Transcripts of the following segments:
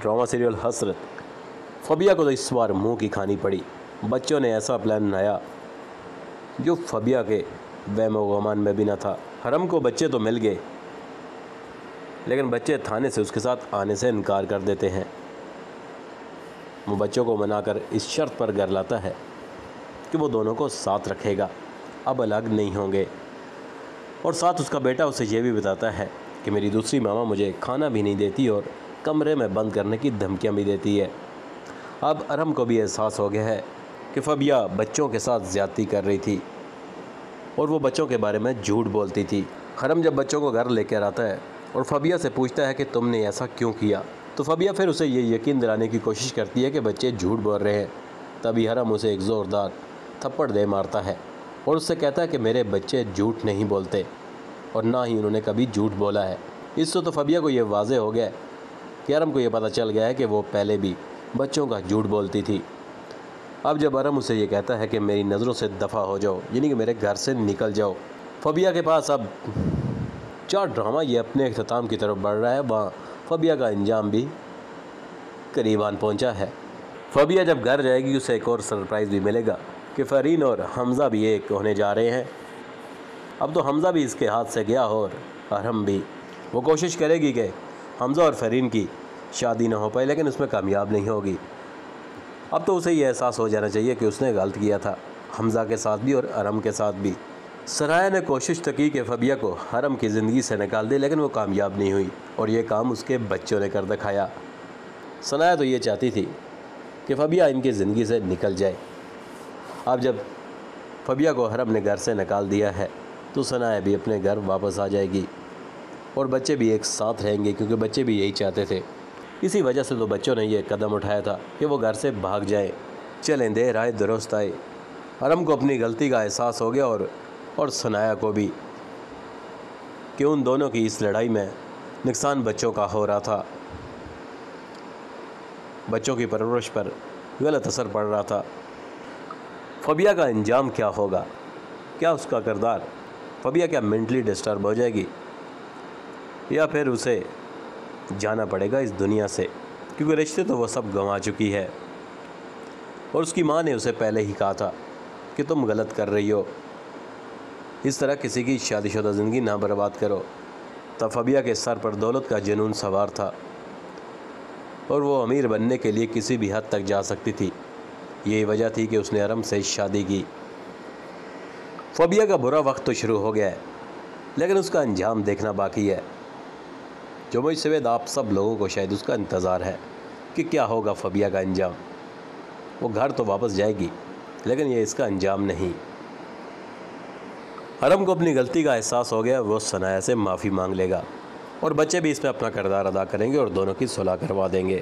Drama serial हसरत। फबिया को तो इस बार मुंह की खानी पड़ी। बच्चों ने ऐसा प्लान बनाया जो फबिया के वहमो गुमान में भी न था। हरम को बच्चे तो मिल गए, लेकिन बच्चे थाने से उसके साथ आने से इनकार कर देते हैं। वो बच्चों को मनाकर इस शर्त पर घर लाता है कि वो दोनों को साथ रखेगा, अब अलग नहीं होंगे। और साथ उसका बेटा उसे ये भी बताता है कि मेरी दूसरी मामा मुझे खाना भी नहीं देती और कमरे में बंद करने की धमकियां भी देती है। अब अरम को भी एहसास हो गया है कि फबिया बच्चों के साथ ज़्यादती कर रही थी और वो बच्चों के बारे में झूठ बोलती थी। हरम जब बच्चों को घर लेकर आता है और फबिया से पूछता है कि तुमने ऐसा क्यों किया, तो फबिया फिर उसे ये यकीन दिलाने की कोशिश करती है कि बच्चे झूठ बोल रहे हैं। तभी हरम उसे एक ज़ोरदार थप्पड़ दे मारता है और उससे कहता है कि मेरे बच्चे झूठ नहीं बोलते और ना ही उन्होंने कभी झूठ बोला है। इससे तो फबिया को ये वाज़े हो गया कि अरम को ये पता चल गया है कि वो पहले भी बच्चों का झूठ बोलती थी। अब जब अरम उसे ये कहता है कि मेरी नज़रों से दफ़ा हो जाओ, यानी कि मेरे घर से निकल जाओ, फबिया के पास अब चार ड्रामा ये अपने अख्ताम की तरफ बढ़ रहा है, वहाँ फबिया का अंजाम भी करीबान पहुँचा है। फबिया जब घर जाएगी उसे एक और सरप्राइज़ भी मिलेगा कि फ़रीन और हमज़ा भी एक होने जा रहे हैं। अब तो हमज़ा भी इसके हाथ से गया और अरहम भी। वो कोशिश करेगी कि हमज़ा और फ़रीन की शादी ना हो पाए, लेकिन उसमें कामयाब नहीं होगी। अब तो उसे ये एहसास हो जाना चाहिए कि उसने गलत किया था, हमज़ा के साथ भी और अरहम के साथ भी। सराया ने कोशिश तो की कि फबिया को हरम की ज़िंदगी से निकाल दे, लेकिन वो कामयाब नहीं हुई और ये काम उसके बच्चों ने कर दिखाया। सनाया तो ये चाहती थी कि फबिया इनकी ज़िंदगी से निकल जाए। अब जब फबिया को हरम ने घर से निकाल दिया है तो सनाया भी अपने घर वापस आ जाएगी और बच्चे भी एक साथ रहेंगे, क्योंकि बच्चे भी यही चाहते थे। इसी वजह से तो बच्चों ने यह कदम उठाया था कि वो घर से भाग जाए। चलें देर आए दुरुस्त आए। हरम को अपनी गलती का एहसास हो गया और सनाया को भी कि उन दोनों की इस लड़ाई में नुकसान बच्चों का हो रहा था। बच्चों की परवरिश पर गलत असर पड़ रहा था। फबिया का अंजाम क्या होगा? क्या उसका किरदार, फबिया क्या मेंटली डिस्टर्ब हो जाएगी या फिर उसे जाना पड़ेगा इस दुनिया से, क्योंकि रिश्ते तो वो सब गंवा चुकी है और उसकी माँ ने उसे पहले ही कहा था कि तुम गलत कर रही हो, इस तरह किसी की शादीशुदा ज़िंदगी ना बर्बाद करो। तब फबिया के सर पर दौलत का जुनून सवार था और वो अमीर बनने के लिए किसी भी हद तक जा सकती थी। यही वजह थी कि उसने अरम से शादी की। फबिया का बुरा वक्त तो शुरू हो गया है, लेकिन उसका अंजाम देखना बाकी है। जो मुझसे आप सब लोगों को शायद उसका इंतज़ार है कि क्या होगा फबिया का अंजाम। वो घर तो वापस जाएगी, लेकिन ये इसका अंजाम नहीं। हरम को अपनी गलती का एहसास हो गया, वो सनाया से माफ़ी मांग लेगा और बच्चे भी इसमें अपना किरदार अदा करेंगे और दोनों की सुलह करवा देंगे।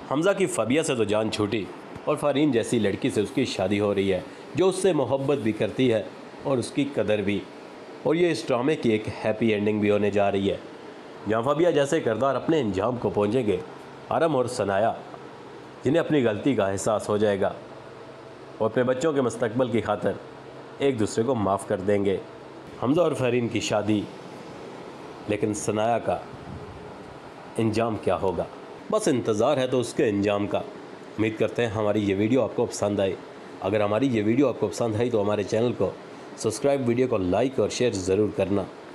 हमज़ा की फबिया से तो जान छूटी और फ़रीन जैसी लड़की से उसकी शादी हो रही है जो उससे मोहब्बत भी करती है और उसकी कदर भी। और ये इस ड्रामे की एक हैप्पी एंडिंग भी होने जा रही है, जहाँ फबिया जैसे किरदार अपने अंजाम को पहुँचेंगे। हरम और सनाया जिन्हें अपनी गलती का एहसास हो जाएगा और अपने बच्चों के मुस्तकबिल की खातिर एक दूसरे को माफ़ कर देंगे। हमज़ा और फ़रीन की शादी, लेकिन सनाया का अंजाम क्या होगा? बस इंतज़ार है तो उसके अंजाम का। उम्मीद करते हैं हमारी ये वीडियो आपको पसंद आए। अगर हमारी ये वीडियो आपको पसंद आई तो हमारे चैनल को सब्सक्राइब, वीडियो को लाइक और शेयर ज़रूर करना।